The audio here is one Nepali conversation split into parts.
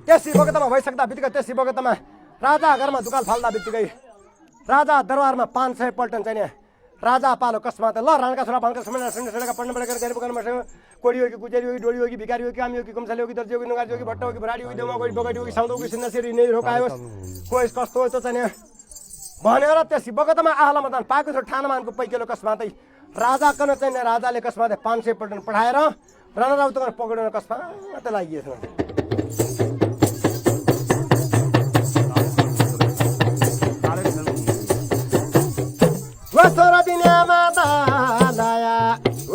त्यसै बगतमा भइसक्दा बित्तिकै त्यसै बगतमा राजा घरमा दुकान फाल्दा बित्तिकै राजा दरबारमा 500 पल्टन चाहिने राजा पालो कस्मा त ल राणका छोरा भानका सुनेका पढ्न पढेर गएर पुकान बसेको कोडी हो कि गुजेरी हो कि डोडी हो कि भिकारी हो कि कामी हो कि कुम्साले हो कि दर्जी हो कि नुगारी हो कि भट्ट हो कि भराडी हो कि देउमा गई बगडी हो कि साउदो हो कि सिन्दासिरी नै रोकायोस् कोही कस्तो हो त चाहिने भनेर त्यसै बगतमा आहला मतदान पाएको छ ठानामानको पैकेलो कस्मा त राजा कन चाहिने राजाले कस्मा 500 पल्टन पठाएर रणराउतको पक्रेर कस्मा त लागिएछ वसरा दिनमा दाया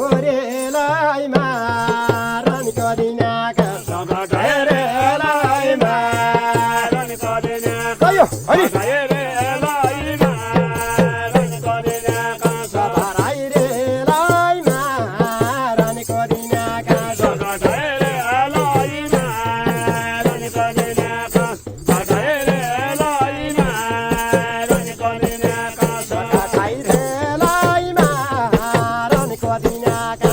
ओरेलाई मारन कदिनाका सबरेलाई मारन कदिनाका अयो अनि सबरेलाई मारन कदिनाका सबरेलाई मारन कदिनाका सबरेलाई मारन कदिनाका सबरेलाई मारन कदिनाका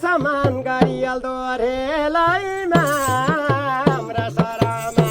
saman gari aldo re lai ma amra sara ma